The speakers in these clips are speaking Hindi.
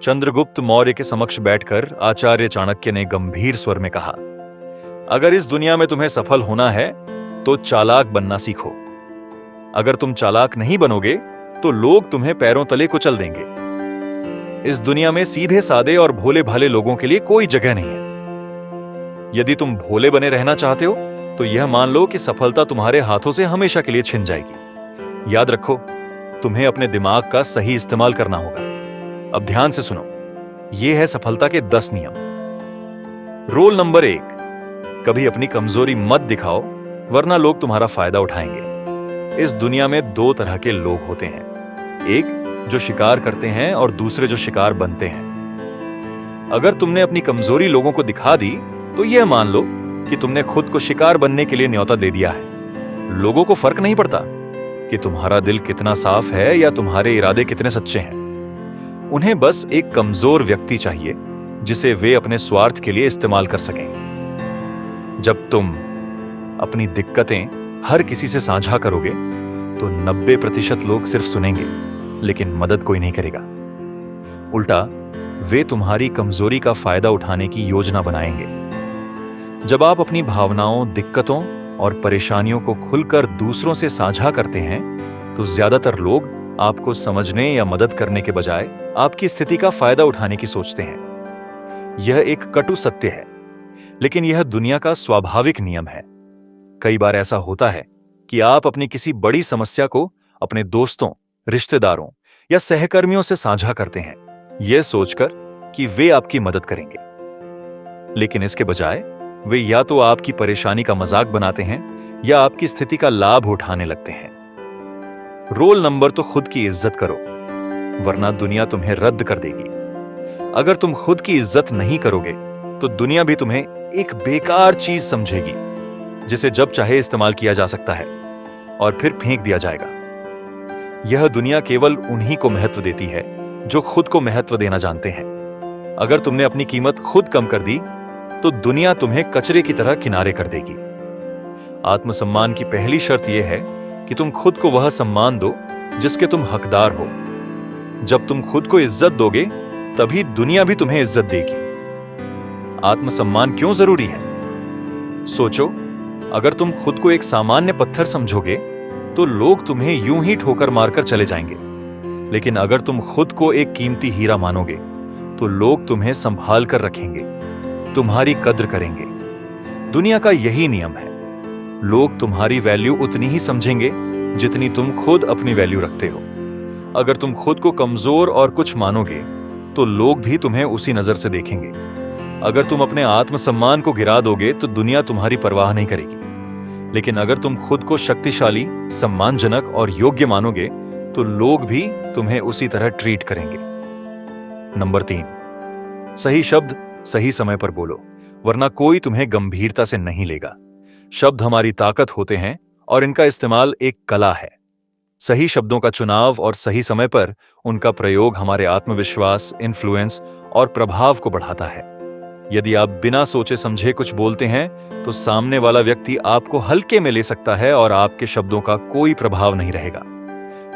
चंद्रगुप्त मौर्य के समक्ष बैठकर आचार्य चाणक्य ने गंभीर स्वर में कहा, अगर इस दुनिया में तुम्हें सफल होना है तो चालाक बनना सीखो। अगर तुम चालाक नहीं बनोगे तो लोग तुम्हें पैरों तले कुचल देंगे। इस दुनिया में सीधे सादे और भोले भाले लोगों के लिए कोई जगह नहीं है। यदि तुम भोले बने रहना चाहते हो तो यह मान लो कि सफलता तुम्हारे हाथों से हमेशा के लिए छिन जाएगी। याद रखो, तुम्हें अपने दिमाग का सही इस्तेमाल करना होगा। अब ध्यान से सुनो, यह है सफलता के 10 नियम। रोल नंबर 1, कभी अपनी कमजोरी मत दिखाओ वरना लोग तुम्हारा फायदा उठाएंगे। इस दुनिया में 2 तरह के लोग होते हैं, एक जो शिकार करते हैं और दूसरे जो शिकार बनते हैं। अगर तुमने अपनी कमजोरी लोगों को दिखा दी तो यह मान लो कि तुमने खुद को शिकार बनने के लिए न्योता दे दिया है। लोगों को फर्क नहीं पड़ता कि तुम्हारा दिल कितना साफ है या तुम्हारे इरादे कितने सच्चे हैं। उन्हें बस एक कमजोर व्यक्ति चाहिए जिसे वे अपने स्वार्थ के लिए इस्तेमाल कर सकें। जब तुम अपनी दिक्कतें हर किसी से साझा करोगे तो 90% लोग सिर्फ सुनेंगे लेकिन मदद कोई नहीं करेगा। उल्टा वे तुम्हारी कमजोरी का फायदा उठाने की योजना बनाएंगे। जब आप अपनी भावनाओं, दिक्कतों और परेशानियों को खुलकर दूसरों से साझा करते हैं तो ज्यादातर लोग आपको समझने या मदद करने के बजाय आपकी स्थिति का फायदा उठाने की सोचते हैं। यह एक कटु सत्य है, लेकिन यह दुनिया का स्वाभाविक नियम है। कई बार ऐसा होता है कि आप अपनी किसी बड़ी समस्या को अपने दोस्तों, रिश्तेदारों या सहकर्मियों से साझा करते हैं, यह सोचकर कि वे आपकी मदद करेंगे। लेकिन इसके बजाय वे या तो आपकी परेशानी का मजाक बनाते हैं या आपकी स्थिति का लाभ उठाने लगते हैं। रोल नंबर तो खुद की इज्जत करो वरना दुनिया तुम्हें रद्द कर देगी। अगर तुम खुद की इज्जत नहीं करोगे तो दुनिया भी तुम्हें एक बेकार चीज समझेगी जिसे जब चाहे इस्तेमाल किया जा सकता है और फिर फेंक दिया जाएगा। यह दुनिया केवल उन्हीं को महत्व देती है जो खुद को महत्व देना जानते हैं। अगर तुमने अपनी कीमत खुद कम कर दी तो दुनिया तुम्हें कचरे की तरह किनारे कर देगी। आत्मसम्मान की पहली शर्त यह है कि तुम खुद को वह सम्मान दो जिसके तुम हकदार हो। जब तुम खुद को इज्जत दोगे तभी दुनिया भी तुम्हें इज्जत देगी। आत्मसम्मान क्यों जरूरी है? सोचो, अगर तुम खुद को एक सामान्य पत्थर समझोगे तो लोग तुम्हें यूं ही ठोकर मारकर चले जाएंगे। लेकिन अगर तुम खुद को एक कीमती हीरा मानोगे तो लोग तुम्हें संभाल कर रखेंगे, तुम्हारी कद्र करेंगे। दुनिया का यही नियम है। लोग तुम्हारी वैल्यू उतनी ही समझेंगे जितनी तुम खुद अपनी वैल्यू रखते हो। अगर तुम खुद को कमजोर और कुछ मानोगे तो लोग भी तुम्हें उसी नजर से देखेंगे। अगर तुम अपने आत्मसम्मान को गिरा दोगे तो दुनिया तुम्हारी परवाह नहीं करेगी। लेकिन अगर तुम खुद को शक्तिशाली, सम्मानजनक और योग्य मानोगे तो लोग भी तुम्हें उसी तरह ट्रीट करेंगे। नंबर 3, सही शब्द सही समय पर बोलो वरना कोई तुम्हें गंभीरता से नहीं लेगा। शब्द हमारी ताकत होते हैं और इनका इस्तेमाल एक कला है। सही शब्दों का चुनाव और सही समय पर उनका प्रयोग हमारे आत्मविश्वास, इन्फ्लुएंस और प्रभाव को बढ़ाता है। यदि आप बिना सोचे समझे कुछ बोलते हैं तो सामने वाला व्यक्ति आपको हल्के में ले सकता है और आपके शब्दों का कोई प्रभाव नहीं रहेगा।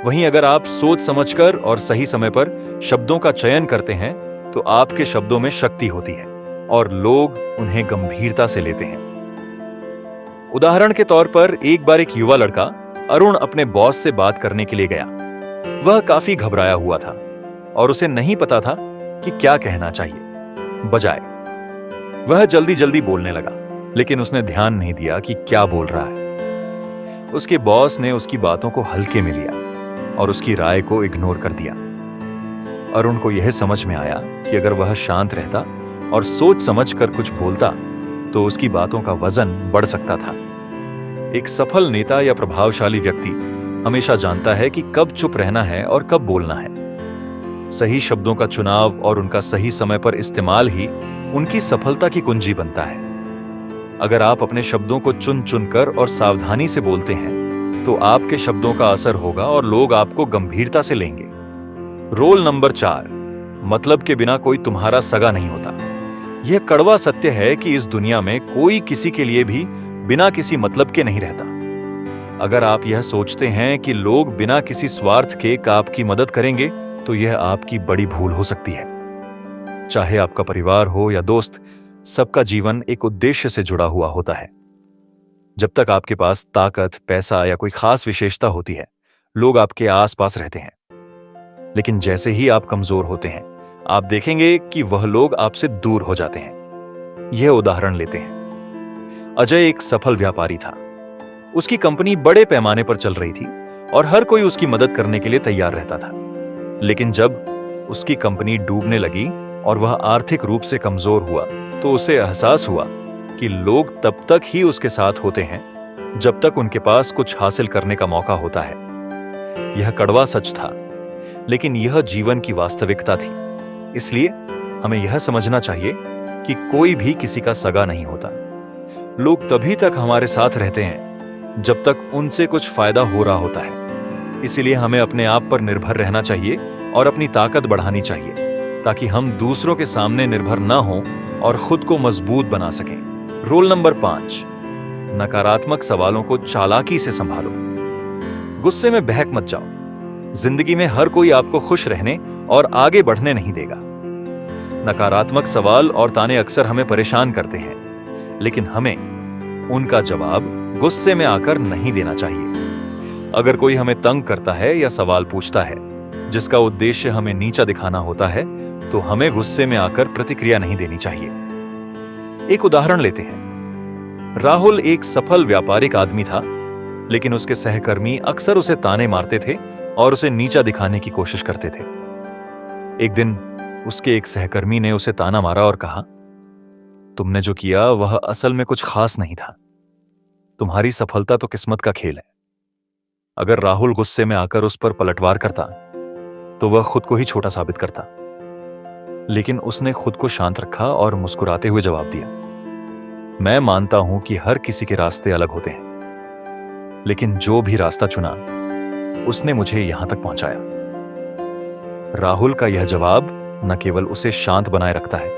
वहीं अगर आप सोच समझकर और सही समय पर शब्दों का चयन करते हैं तो आपके शब्दों में शक्ति होती है और लोग उन्हें गंभीरता से लेते हैं। उदाहरण के तौर पर एक बार एक युवा लड़का अरुण अपने बॉस से बात करने के लिए गया। वह काफी घबराया हुआ था और उसे नहीं पता था कि क्या कहना चाहिए। बजाय वह जल्दी जल्दी बोलने लगा, लेकिन उसने ध्यान नहीं दिया कि क्या बोल रहा है। उसके बॉस ने उसकी बातों को हल्के में लिया और उसकी राय को इग्नोर कर दिया। अरुण को यह समझ में आया कि अगर वह शांत रहता और सोच समझकर कुछ बोलता तो उसकी बातों का वजन बढ़ सकता था। एक सफल नेता या प्रभावशाली व्यक्ति हमेशा जानता है कि कब चुप रहना है और कब बोलना है। सही शब्दों का चुनाव और उनका सही समय पर इस्तेमाल ही उनकी सफलता की कुंजी बनता है। अगर आप अपने शब्दों को चुन चुनकर और सावधानी से बोलते हैं तो आपके शब्दों का असर होगा और लोग आपको गंभीरता से लेंगे। रोल नंबर 4, मतलब के बिना कोई तुम्हारा सगा नहीं होता। यह कड़वा सत्य है कि इस दुनिया में कोई किसी के लिए भी बिना किसी मतलब के नहीं रहता। अगर आप यह सोचते हैं कि लोग बिना किसी स्वार्थ के आपकी मदद करेंगे तो यह आपकी बड़ी भूल हो सकती है। चाहे आपका परिवार हो या दोस्त, सबका जीवन एक उद्देश्य से जुड़ा हुआ होता है। जब तक आपके पास ताकत, पैसा या कोई खास विशेषता होती है, लोग आपके आसपास रहते हैं। लेकिन जैसे ही आप कमजोर होते हैं, आप देखेंगे कि वह लोग आपसे दूर हो जाते हैं। यह उदाहरण लेते हैं। अजय एक सफल व्यापारी था। उसकी कंपनी बड़े पैमाने पर चल रही थी और हर कोई उसकी मदद करने के लिए तैयार रहता था। लेकिन जब उसकी कंपनी डूबने लगी और वह आर्थिक रूप से कमजोर हुआ, तो उसे एहसास हुआ कि लोग तब तक ही उसके साथ होते हैं जब तक उनके पास कुछ हासिल करने का मौका होता है। यह कड़वा सच था, लेकिन यह जीवन की वास्तविकता थी। इसलिए हमें यह समझना चाहिए कि कोई भी किसी का सगा नहीं होता। लोग तभी तक हमारे साथ रहते हैं जब तक उनसे कुछ फायदा हो रहा होता है। इसीलिए हमें अपने आप पर निर्भर रहना चाहिए और अपनी ताकत बढ़ानी चाहिए, ताकि हम दूसरों के सामने निर्भर न हों और खुद को मजबूत बना सकें। रूल नंबर 5, नकारात्मक सवालों को चालाकी से संभालो। गुस्से में बहक मत जाओ। जिंदगी में हर कोई आपको खुश रहने और आगे बढ़ने नहीं देगा। नकारात्मक सवाल और ताने अक्सर हमें परेशान करते हैं, लेकिन हमें उनका जवाब गुस्से में आकर नहीं देना चाहिए। अगर कोई हमें तंग करता है या सवाल पूछता है जिसका उद्देश्य हमें नीचा दिखाना होता है, तो हमें गुस्से में आकर प्रतिक्रिया नहीं देनी चाहिए। एक उदाहरण लेते हैं। राहुल एक सफल व्यापारिक आदमी था, लेकिन उसके सहकर्मी अक्सर उसे ताने मारते थे और उसे नीचा दिखाने की कोशिश करते थे। एक दिन उसके एक सहकर्मी ने उसे ताना मारा और कहा, तुमने जो किया वह असल में कुछ खास नहीं था। तुम्हारी सफलता तो किस्मत का खेल है। अगर राहुल गुस्से में आकर उस पर पलटवार करता, तो वह खुद को ही छोटा साबित करता। लेकिन उसने खुद को शांत रखा और मुस्कुराते हुए जवाब दिया, मैं मानता हूं कि हर किसी के रास्ते अलग होते हैं, लेकिन जो भी रास्ता चुना उसने मुझे यहां तक पहुंचाया। राहुल का यह जवाब न केवल उसे शांत बनाए रखता है,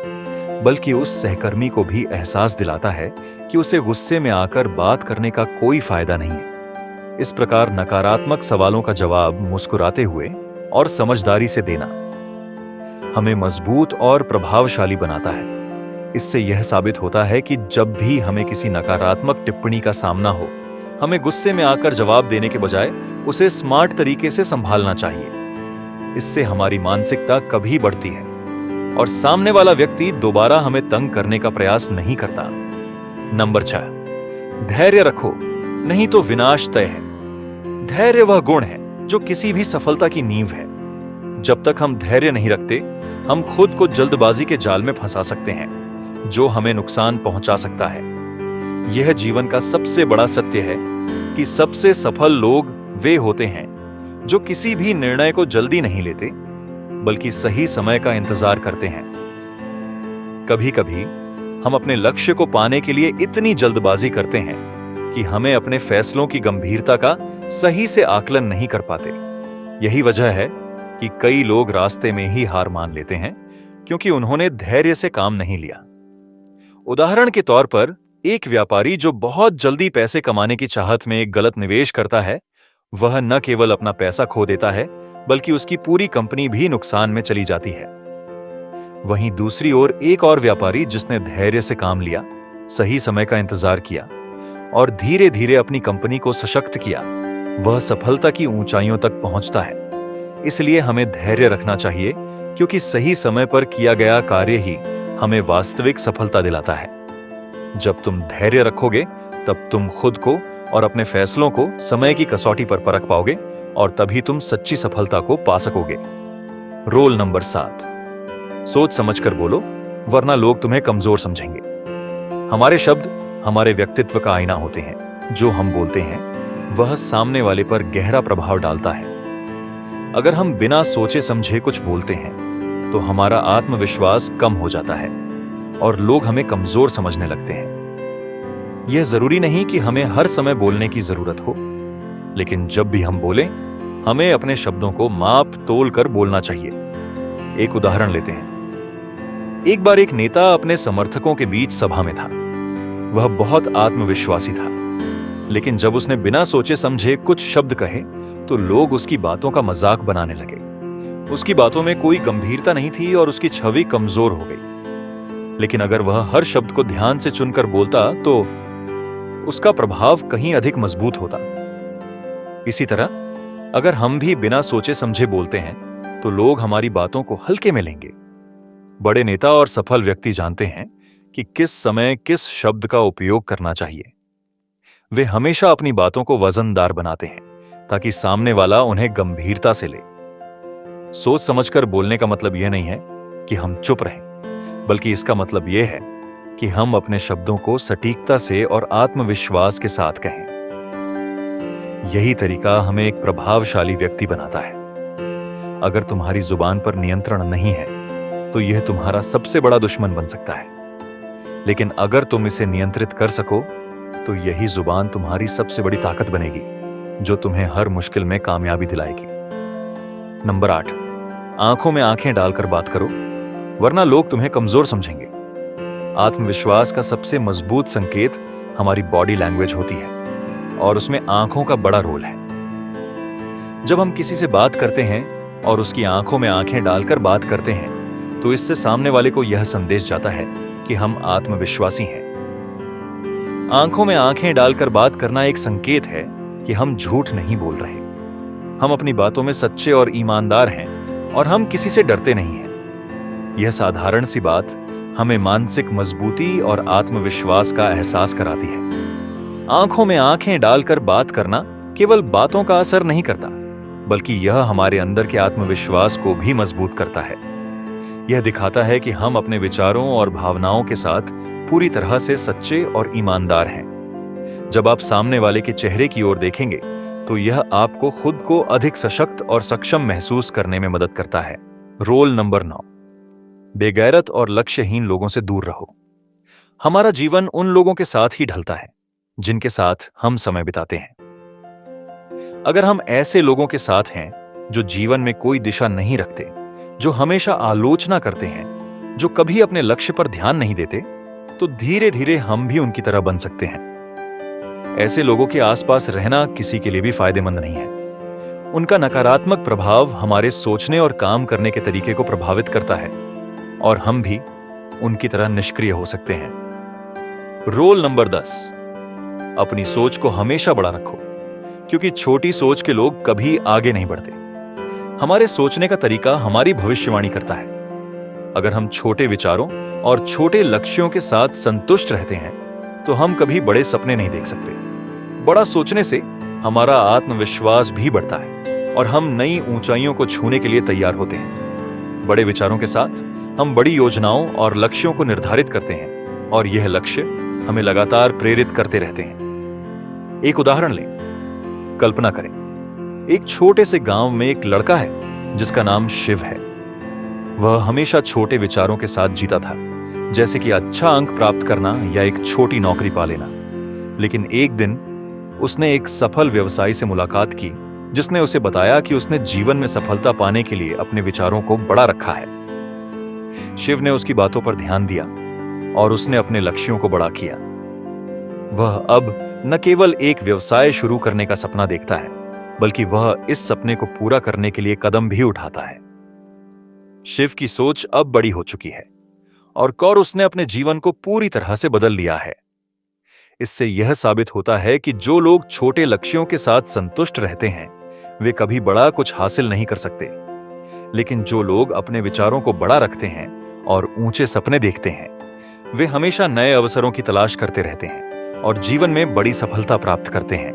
बल्कि उस सहकर्मी को भी एहसास दिलाता है कि उसे गुस्से में आकर बात करने का कोई फायदा नहीं है। इस प्रकार नकारात्मक सवालों का जवाब मुस्कुराते हुए और समझदारी से देना हमें मजबूत और प्रभावशाली बनाता है। इससे यह साबित होता है कि जब भी हमें किसी नकारात्मक टिप्पणी का सामना हो, हमें गुस्से में आकर जवाब देने के बजाय उसे स्मार्ट तरीके से संभालना चाहिए। इससे हमारी मानसिकता कभी बढ़ती है और सामने वाला व्यक्ति दोबारा हमें तंग करने का प्रयास नहीं करता। नंबर 6, धैर्य रखो, नहीं तो विनाश तय है। धैर्य वह गुण है जो किसी भी सफलता की नींव है। जब तक हम धैर्य नहीं रखते, हम खुद को जल्दबाजी के जाल में फंसा सकते हैं, जो हमें नुकसान पहुंचा सकता है। यह जीवन का सबसे बड़ा सत्य है कि सबसे सफल लोग वे होते हैं जो किसी भी निर्णय को जल्दी नहीं लेते, बल्कि सही समय का इंतजार करते हैं। कभी कभी हम अपने लक्ष्य को पाने के लिए इतनी जल्दबाजी करते हैं कि हमें अपने फैसलों की गंभीरता का सही से आकलन नहीं कर पाते। यही वजह है कि कई लोग रास्ते में ही हार मान लेते हैं, क्योंकि उन्होंने धैर्य से काम नहीं लिया। उदाहरण के तौर पर, एक व्यापारी जो बहुत जल्दी पैसे कमाने की चाहत में एक गलत निवेश करता है, वह न केवल अपना पैसा खो देता है, बल्कि उसकी पूरी कंपनी भी नुकसान में चली जाती है। वहीं दूसरी ओर एक और व्यापारी जिसने धैर्य से काम लिया, सही समय का इंतजार किया और धीरे धीरे अपनी कंपनी को सशक्त किया, वह सफलता की ऊंचाइयों तक पहुंचता है। इसलिए हमें धैर्य रखना चाहिए, क्योंकि सही समय पर किया गया कार्य ही हमें वास्तविक सफलता दिलाता है। जब तुम धैर्य रखोगे, तब तुम खुद को और अपने फैसलों को समय की कसौटी पर परख पाओगे और तभी तुम सच्ची सफलता को पा सकोगे। रोल नंबर 7, सोच समझकर बोलो, वरना लोग तुम्हें कमजोर समझेंगे। हमारे शब्द हमारे व्यक्तित्व का आईना होते हैं। जो हम बोलते हैं वह सामने वाले पर गहरा प्रभाव डालता है। अगर हम बिना सोचे समझे कुछ बोलते हैं, तो हमारा आत्मविश्वास कम हो जाता है और लोग हमें कमजोर समझने लगते हैं। यह जरूरी नहीं कि हमें हर समय बोलने की जरूरत हो, लेकिन जब भी हम बोलें, हमें अपने शब्दों को माप तोल कर बोलना चाहिए। एक उदाहरण लेते हैं। एक बार एक नेता अपने समर्थकों के बीच सभा में था। वह बहुत आत्मविश्वासी था, लेकिन जब उसने बिना सोचे समझे कुछ शब्द कहे, तो लोग उसकी बातों का मजाक बनाने लगे। उसकी बातों में कोई गंभीरता नहीं थी और उसकी छवि कमजोर हो गई। लेकिन अगर वह हर शब्द को ध्यान से चुनकर बोलता तो उसका प्रभाव कहीं अधिक मजबूत होता। इसी तरह अगर हम भी बिना सोचे समझे बोलते हैं तो लोग हमारी बातों को हल्के में लेंगे। बड़े नेता और सफल व्यक्ति जानते हैं कि किस समय किस शब्द का उपयोग करना चाहिए। वे हमेशा अपनी बातों को वजनदार बनाते हैं ताकि सामने वाला उन्हें गंभीरता से ले। सोच समझकर बोलने का मतलब यह नहीं है कि हम चुप रहें, बल्कि इसका मतलब यह है कि हम अपने शब्दों को सटीकता से और आत्मविश्वास के साथ कहें। यही तरीका हमें एक प्रभावशाली व्यक्ति बनाता है। अगर तुम्हारी जुबान पर नियंत्रण नहीं है तो यह तुम्हारा सबसे बड़ा दुश्मन बन सकता है, लेकिन अगर तुम इसे नियंत्रित कर सको तो यही जुबान तुम्हारी सबसे बड़ी ताकत बनेगी, जो तुम्हें हर मुश्किल में कामयाबी दिलाएगी। नंबर 8, आंखों में आंखें डालकर बात करो, वरना लोग तुम्हें कमजोर समझेंगे। आत्मविश्वास का सबसे मजबूत संकेत हमारी बॉडी लैंग्वेज होती है और उसमें आंखों का बड़ा रोल है। जब हम किसी से बात करते हैं और उसकी आंखों में आंखें डालकर बात करते हैं तो इससे सामने वाले को यह संदेश जाता है कि हम आत्मविश्वासी हैं। आंखों में आंखें डालकर बात करना एक संकेत है कि हम झूठ नहीं बोल रहे। हम अपनी बातों में सच्चे और ईमानदार हैं और हम किसी से डरते नहीं हैं। यह साधारण सी बात हमें मानसिक मजबूती और आत्मविश्वास का एहसास कराती है। आंखों में आंखें डालकर बात करना केवल बातों का असर नहीं करता, बल्कि यह हमारे अंदर के आत्मविश्वास को भी मजबूत करता है। यह दिखाता है कि हम अपने विचारों और भावनाओं के साथ पूरी तरह से सच्चे और ईमानदार हैं। जब आप सामने वाले के चेहरे की ओर देखेंगे तो यह आपको खुद को अधिक सशक्त और सक्षम महसूस करने में मदद करता है। रोल नंबर 9, बेगैरत और लक्ष्यहीन लोगों से दूर रहो। हमारा जीवन उन लोगों के साथ ही ढलता है जिनके साथ हम समय बिताते हैं। अगर हम ऐसे लोगों के साथ हैं जो जीवन में कोई दिशा नहीं रखते, जो हमेशा आलोचना करते हैं, जो कभी अपने लक्ष्य पर ध्यान नहीं देते, तो धीरे धीरे हम भी उनकी तरह बन सकते हैं। ऐसे लोगों के आसपास रहना किसी के लिए भी फायदेमंद नहीं है। उनका नकारात्मक प्रभाव हमारे सोचने और काम करने के तरीके को प्रभावित करता है और हम भी उनकी तरह निष्क्रिय हो सकते हैं। रोल नंबर 10, अपनी सोच को हमेशा बड़ा रखो, क्योंकि छोटी सोच के लोग कभी आगे नहीं बढ़ते। हमारे सोचने का तरीका हमारी भविष्यवाणी करता है। अगर हम छोटे विचारों और छोटे लक्ष्यों के साथ संतुष्ट रहते हैं तो हम कभी बड़े सपने नहीं देख सकते। बड़ा सोचने से हमारा आत्मविश्वास भी बढ़ता है और हम नई ऊंचाइयों को छूने के लिए तैयार होते हैं। बड़े विचारों के साथ हम बड़ी योजनाओं और लक्ष्यों को निर्धारित करते हैं और यह लक्ष्य हमें लगातार प्रेरित करते रहते हैं। एक उदाहरण लें। कल्पना करें, एक छोटे से गांव में एक लड़का है जिसका नाम शिव है। वह हमेशा छोटे विचारों के साथ जीता था, जैसे कि अच्छा अंक प्राप्त करना या एक छोटी नौकरी पा लेना। लेकिन एक दिन उसने एक सफल व्यवसायी से मुलाकात की जिसने उसे बताया कि उसने जीवन में सफलता पाने के लिए अपने विचारों को बड़ा रखा है। शिव ने उसकी बातों पर ध्यान दिया और उसने अपने लक्ष्यों को बड़ा किया। वह अब न केवल एक व्यवसाय शुरू करने का सपना देखता है, बल्कि वह इस सपने को पूरा करने के लिए कदम भी उठाता है। शिव की सोच अब बड़ी हो चुकी है और उसने अपने जीवन को पूरी तरह से बदल लिया है। इससे यह साबित होता है कि जो लोग छोटे लक्ष्यों के साथ संतुष्ट रहते हैं वे कभी बड़ा कुछ हासिल नहीं कर सकते, लेकिन जो लोग अपने विचारों को बड़ा रखते हैं और ऊंचे सपने देखते हैं वे हमेशा नए अवसरों की तलाश करते रहते हैं और जीवन में बड़ी सफलता प्राप्त करते हैं।